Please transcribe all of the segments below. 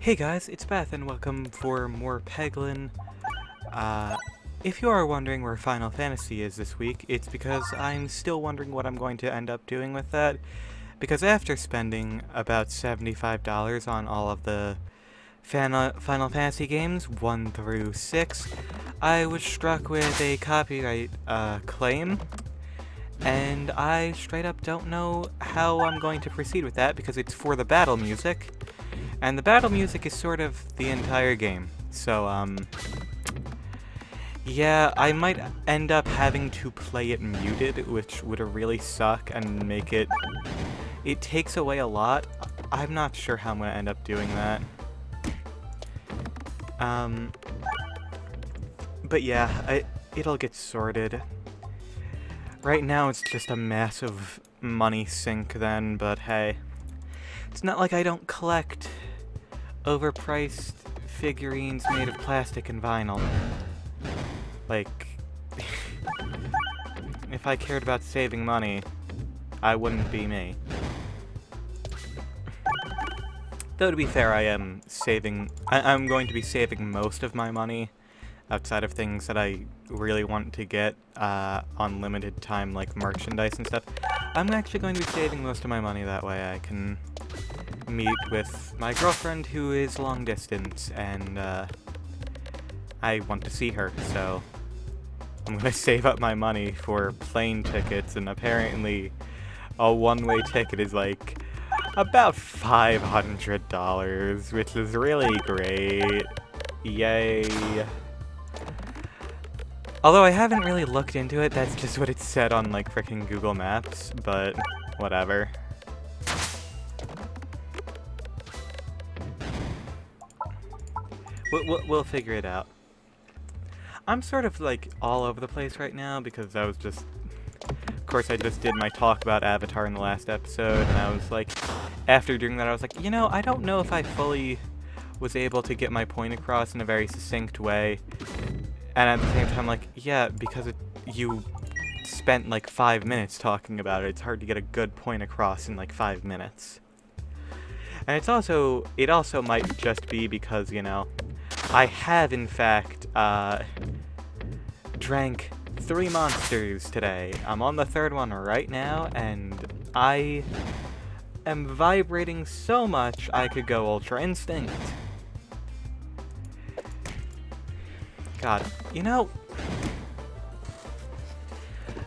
Hey guys, it's Beth and welcome for more Peglin. If you are wondering where Final Fantasy is this week, it's because I'm still wondering what I'm going to end up doing with that. Because after spending about $75 on all of the Final Fantasy games, 1 through 6, I was struck with a copyright claim. And I straight up don't know how I'm going to proceed with that because it's for the battle music. And the battle music is sort of the entire game. So, yeah, I might end up having to play it muted, which would really suck and make it... It takes away a lot. I'm not sure how I'm going to end up doing that. But yeah, it'll get sorted. Right now it's just a massive money sink then, but hey. It's not like I don't collect overpriced figurines made of plastic and vinyl. Like, if I cared about saving money, I wouldn't be me. Though to be fair, I'm going to be saving most of my money outside of things that I really want to get on limited time, like merchandise and stuff. I'm actually going to be saving most of my money that way. I can meet with my girlfriend who is long distance, and I want to see her, so I'm gonna save up my money for plane tickets, and apparently a one-way ticket is like about $500, which is really great. Yay. Although I haven't really looked into it, that's just what it said on like frickin' Google Maps, but whatever. We'll figure it out. I'm sort of like all over the place right now because I was just... Of course, I just did my talk about Avatar in the last episode, and I was like... After doing that, I was like, you know, I don't know if I fully was able to get my point across in a very succinct way. And at the same time, like, yeah, because you spent like 5 minutes talking about it, it's hard to get a good point across in like 5 minutes. And it also might just be because, you know, I have, in fact, drank 3 monsters today. I'm on the 3rd one right now, and I am vibrating so much I could go Ultra Instinct. God, you know,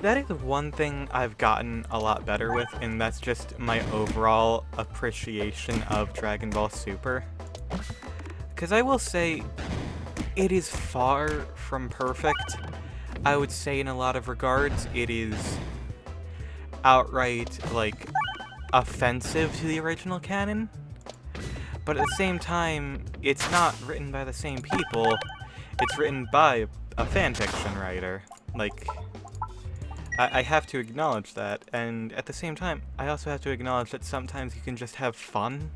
that is one thing I've gotten a lot better with, and that's just my overall appreciation of Dragon Ball Super. Because I will say, it is far from perfect. I would say in a lot of regards, it is outright, like, offensive to the original canon. But at the same time, it's not written by the same people. It's written by a fanfiction writer. Like, I have to acknowledge that. And at the same time, I also have to acknowledge that sometimes you can just have fun.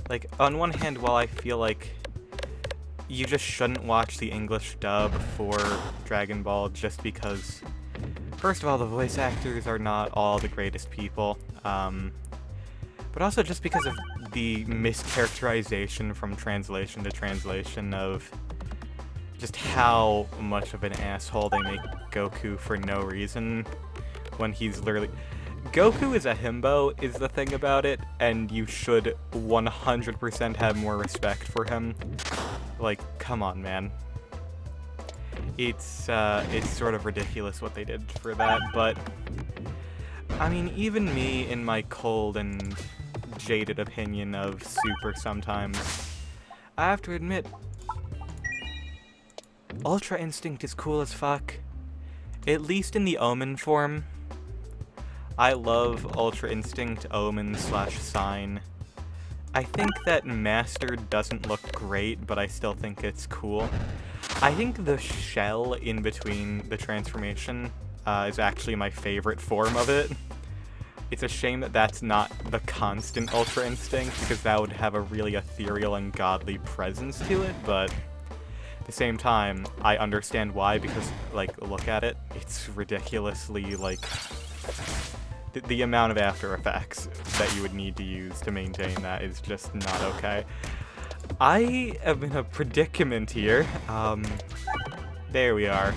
Like, on one hand, while I feel like you just shouldn't watch the English dub for Dragon Ball just because, first of all, the voice actors are not all the greatest people, but also just because of the mischaracterization from translation to translation of just how much of an asshole they make Goku for no reason when he's literally... Goku is a himbo, is the thing about it, and you should 100% have more respect for him. Like, come on, man. It's sort of ridiculous what they did for that, but... I mean, even me, in my cold and jaded opinion of Super sometimes, I have to admit, Ultra Instinct is cool as fuck. At least in the Omen form. I love Ultra Instinct, Omen / Sign. I think that Mastered doesn't look great, but I still think it's cool. I think the shell in between the transformation is actually my favorite form of it. It's a shame that that's not the constant Ultra Instinct, because that would have a really ethereal and godly presence to it, but at the same time, I understand why, because, like, look at it. It's ridiculously, like, the amount of After Effects that you would need to use to maintain that is just not okay. I am in a predicament here. There we are.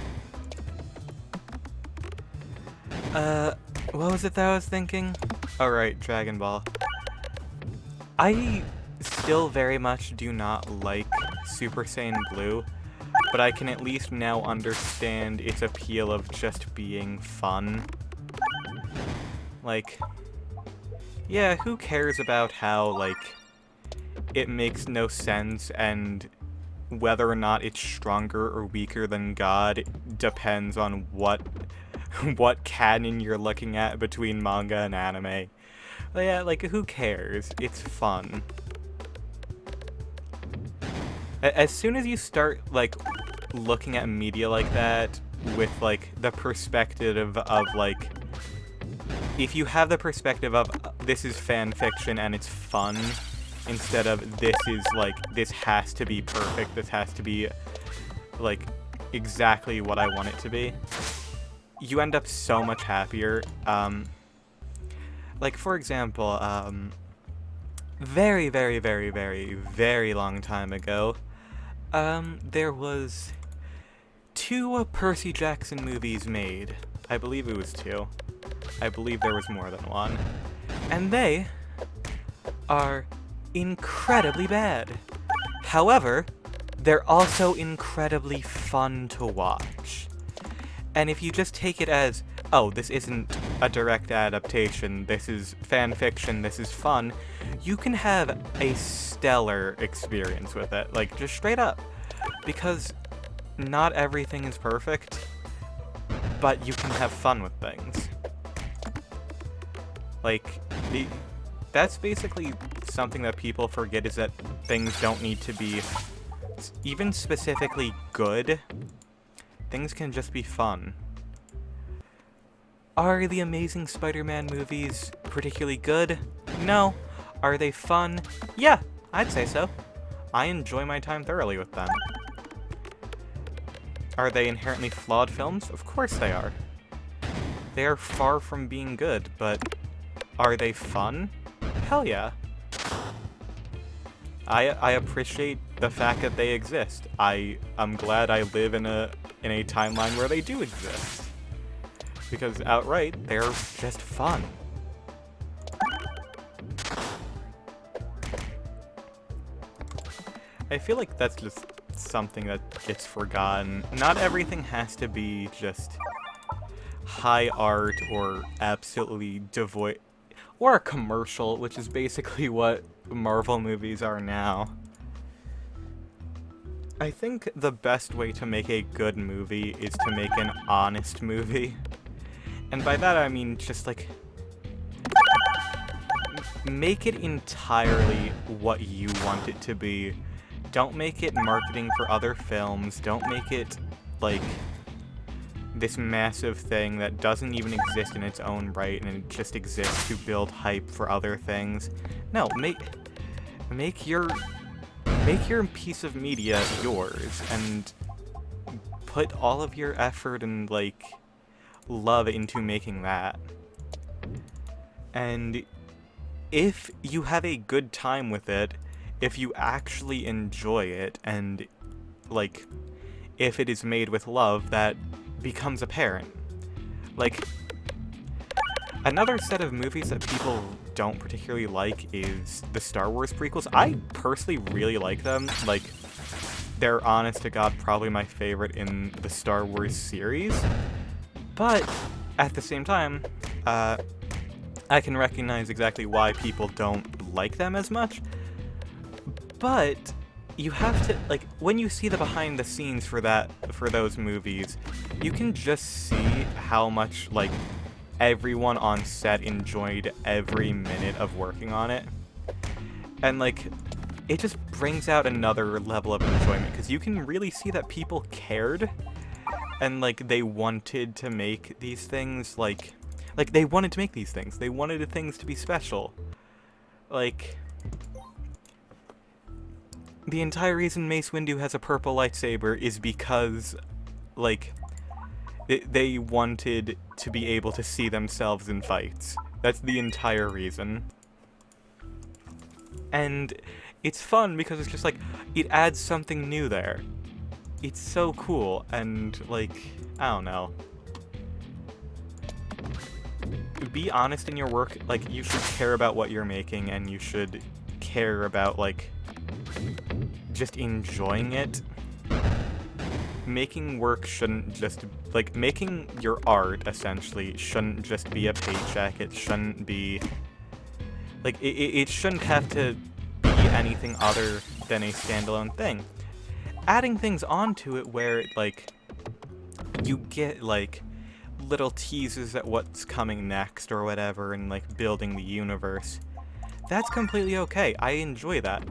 What was it that I was thinking? Alright, Dragon Ball. I still very much do not like Super Saiyan Blue, but I can at least now understand its appeal of just being fun. Like, yeah, who cares about how, like, it makes no sense and whether or not it's stronger or weaker than God depends on what canon you're looking at between manga and anime. But yeah, like, who cares? It's fun. As soon as you start, like, looking at media like that with, like, the perspective of, like, if you have the perspective of this is fan fiction and it's fun, instead of this is, like, this has to be perfect, this has to be, like, exactly what I want it to be, you end up so much happier. Like, for example, very, very, very, very, very long time ago, there was 2 Percy Jackson movies made. I believe it was 2. I believe there was more than 1. And they are incredibly bad. However, they're also incredibly fun to watch. And if you just take it as, oh, this isn't a direct adaptation, this is fan fiction, this is fun, you can have a stellar experience with it, like, just straight up. Because not everything is perfect, but you can have fun with things. Like, that's basically something that people forget, is that things don't need to be even specifically good. Things can just be fun. Are the Amazing Spider-Man movies particularly good? No. Are they fun? Yeah, I'd say so. I enjoy my time thoroughly with them. Are they inherently flawed films? Of course they are. They are far from being good, but are they fun? Hell yeah. I appreciate the fact that they exist. I'm glad I live in a timeline where they do exist. Because outright, they're just fun. I feel like that's just something that gets forgotten. Not everything has to be just high art or absolutely devoid, or a commercial, which is basically what Marvel movies are now. I think the best way to make a good movie is to make an honest movie. And by that I mean just, like, make it entirely what you want it to be. Don't make it marketing for other films. Don't make it, like, this massive thing that doesn't even exist in its own right and it just exists to build hype for other things. No, make your piece of media yours and put all of your effort and, like, love into making that. And if you have a good time with it, if you actually enjoy it, and, like, if it is made with love, that becomes apparent. Like, another set of movies that people don't particularly like is the Star Wars prequels. I personally really like them. Like, they're honest to God probably my favorite in the Star Wars series. But at the same time, I can recognize exactly why people don't like them as much. But you have to, like, when you see the behind the scenes for those movies, you can just see how much, like, everyone on set enjoyed every minute of working on it. And, like, it just brings out another level of enjoyment, because you can really see that people cared, and, like, they wanted to make these things, like, they wanted to make these things. They wanted things to be special. Like, the entire reason Mace Windu has a purple lightsaber is because, like, They wanted to be able to see themselves in fights. That's the entire reason. And it's fun because it's just like, it adds something new there. It's so cool, and like, I don't know. Be honest in your work, like, you should care about what you're making, and you should care about, like, just enjoying it. Making work shouldn't just, like, making your art, essentially, shouldn't just be a paycheck. It shouldn't be, like, it shouldn't have to be anything other than a standalone thing. Adding things onto it where, like, you get, like, little teases at what's coming next or whatever, and, like, building the universe, that's completely okay. I enjoy that.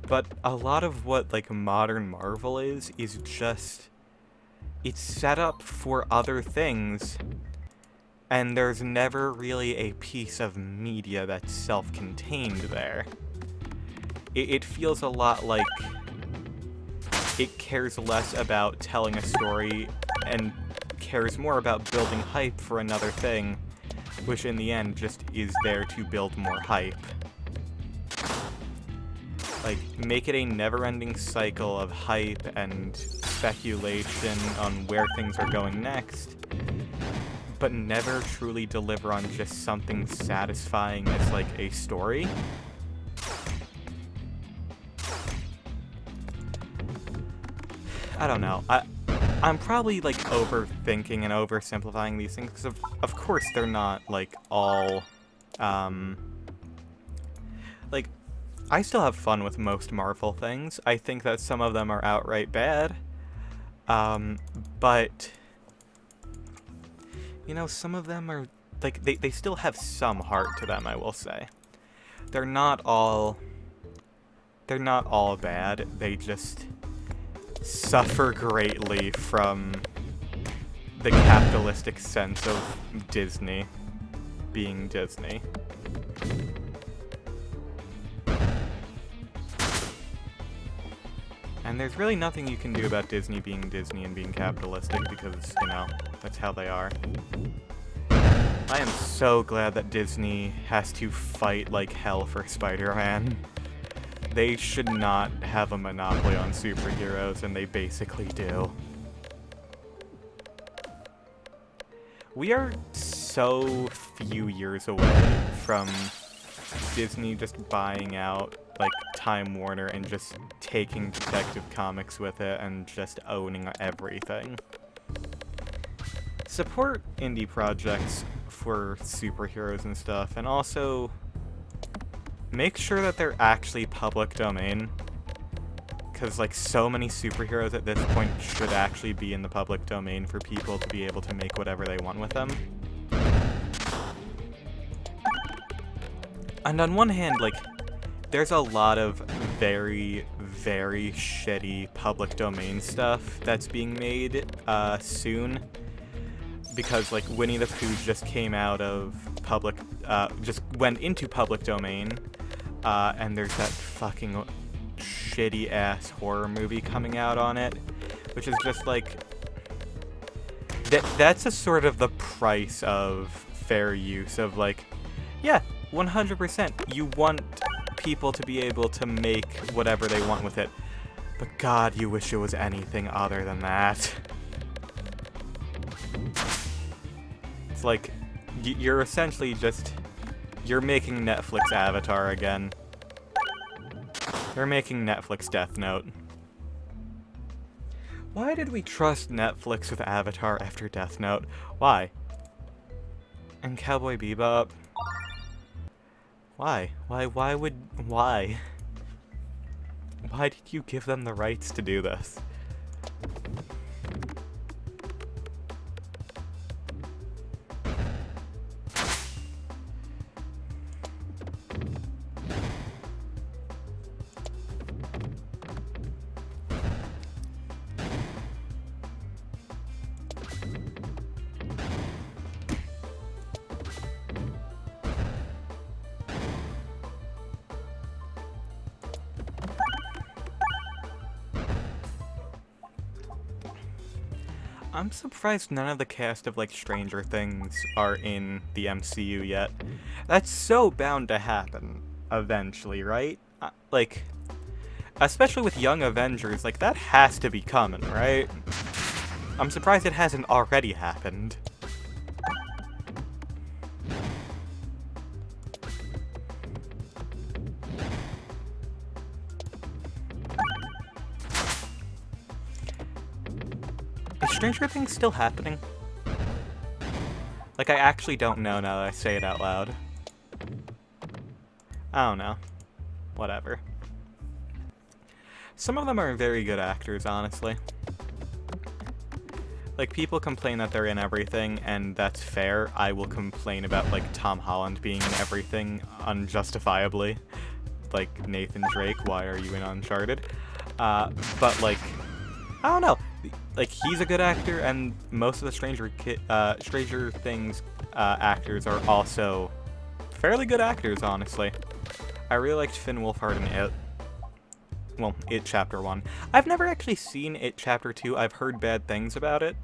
But a lot of what, like, modern Marvel is just, it's set up for other things, and there's never really a piece of media that's self-contained there. It feels a lot like it cares less about telling a story and cares more about building hype for another thing, which in the end just is there to build more hype. Like, make it a never-ending cycle of hype and speculation on where things are going next, but never truly deliver on just something satisfying as, like, a story. I don't know. I'm probably, like, overthinking and oversimplifying these things, because of course they're not, like, all, like, I still have fun with most Marvel things. I think that some of them are outright bad, but, you know, some of them are, like, they still have some heart to them, I will say. They're not all bad, they just suffer greatly from the capitalistic sense of Disney being Disney. And there's really nothing you can do about Disney being Disney and being capitalistic because, you know, that's how they are. I am so glad that Disney has to fight like hell for Spider-Man. They should not have a monopoly on superheroes, and they basically do. We are so few years away from Disney just buying out, like, Time Warner and just taking Detective Comics with it and just owning everything. Support indie projects for superheroes and stuff, and also make sure that they're actually public domain, because, like, so many superheroes at this point should actually be in the public domain for people to be able to make whatever they want with them. And on one hand, like, there's a lot of very, very shitty public domain stuff that's being made soon, because, like, Winnie the Pooh just came out of public, just went into public domain, and there's that fucking shitty-ass horror movie coming out on it, which is just, like, that's a sort of the price of fair use of, like, yeah, 100%, you want people to be able to make whatever they want with it, but God, you wish it was anything other than that. It's like, you're essentially just, you're making Netflix Avatar again. They're making Netflix Death Note. Why did we trust Netflix with Avatar after Death Note? Why? And Cowboy Bebop? Why? Why did you give them the rights to do this? I'm surprised none of the cast of, like, Stranger Things are in the MCU yet. That's so bound to happen eventually, right? Like, especially with Young Avengers, like, that has to be coming, right? I'm surprised it hasn't already happened. Is Stranger Things still happening? Like, I actually don't know now that I say it out loud. I don't know. Whatever. Some of them are very good actors, honestly. Like, people complain that they're in everything, and that's fair. I will complain about, like, Tom Holland being in everything unjustifiably. Like, Nathan Drake, why are you in Uncharted? But, like, I don't know. Like, he's a good actor, and most of the Stranger Things actors are also fairly good actors, honestly. I really liked Finn Wolfhard in It. Well, It Chapter 1. I've never actually seen It Chapter 2. I've heard bad things about it,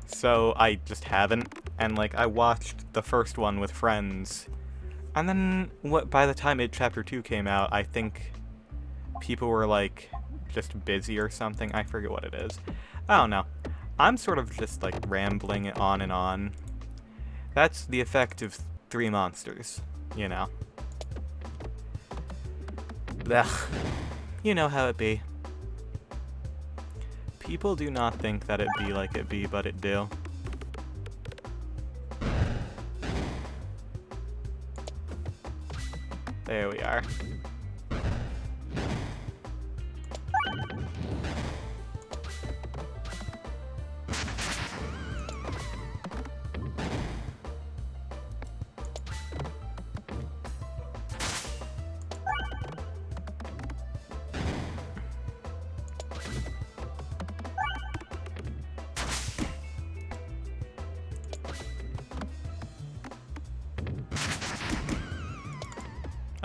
so I just haven't. And, like, I watched the first one with friends, and then by the time It Chapter 2 came out, I think people were, like, just busy or something. I forget what it is. I don't know. I'm sort of just, like, rambling on and on. That's the effect of Three Monsters, you know. Ugh. You know how it be. People do not think that it be like it be, but it do. There we are.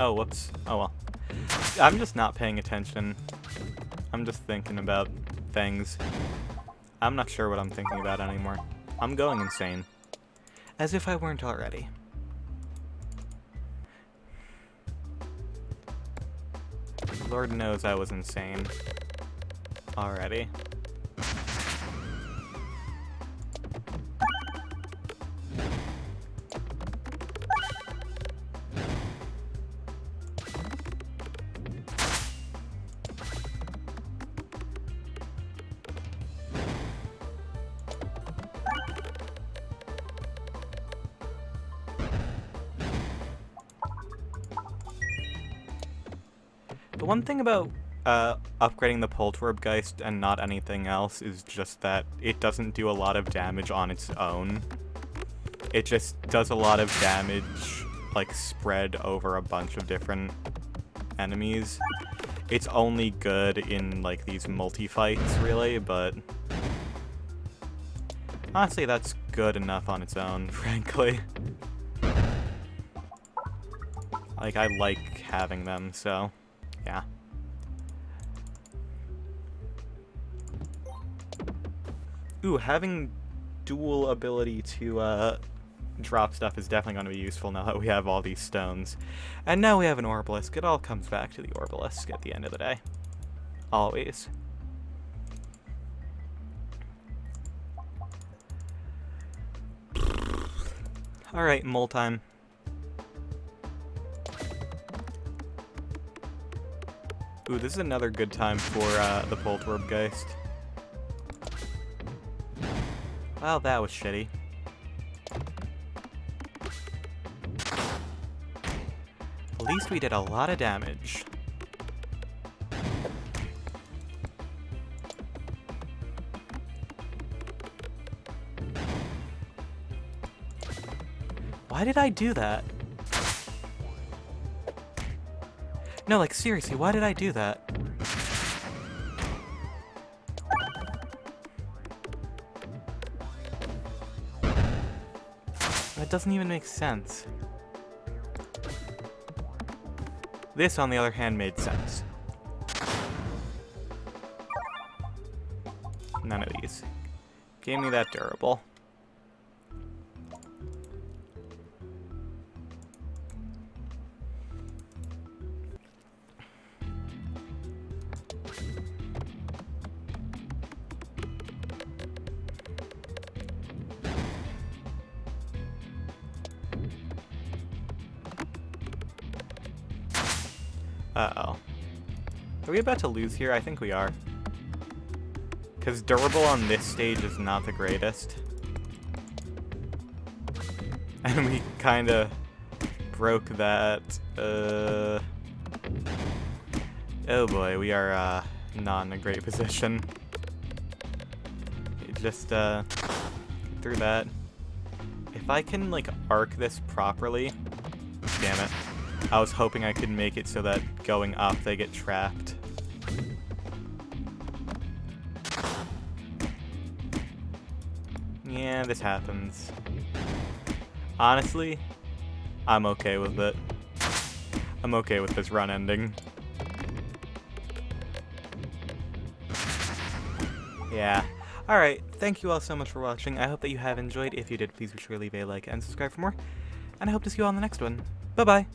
Oh, whoops. Oh well. I'm just not paying attention. I'm just thinking about things. I'm not sure what I'm thinking about anymore. I'm going insane. As if I weren't already. Lord knows I was insane. Already. The one thing about upgrading the Poltergeist and not anything else is just that it doesn't do a lot of damage on its own. It just does a lot of damage, like, spread over a bunch of different enemies. It's only good in, like, these multi-fights, really, but honestly, that's good enough on its own, frankly. Like, I like having them, so yeah. Ooh, having dual ability to drop stuff is definitely going to be useful now that we have all these stones. And now we have an Orbalisk. It all comes back to the Orbalisk at the end of the day. Always. Alright, mole time. Ooh, this is another good time for the Poltergeist. Well, that was shitty. At least we did a lot of damage. Why did I do that? No, like, seriously, why did I do that? That doesn't even make sense. This, on the other hand, made sense. None of these. Gave me that durable. Uh-oh. Are we about to lose here? I think we are. Because durable on this stage is not the greatest. And we kinda broke that. Oh boy, we are not in a great position. Just through that. If I can like arc this properly. Damn it. I was hoping I could make it so that going up they get trapped. Yeah, this happens. Honestly, I'm okay with it. I'm okay with this run ending. Yeah. Alright, thank you all so much for watching. I hope that you have enjoyed. If you did, please be sure to leave a like and subscribe for more. And I hope to see you all in the next one. Bye-bye!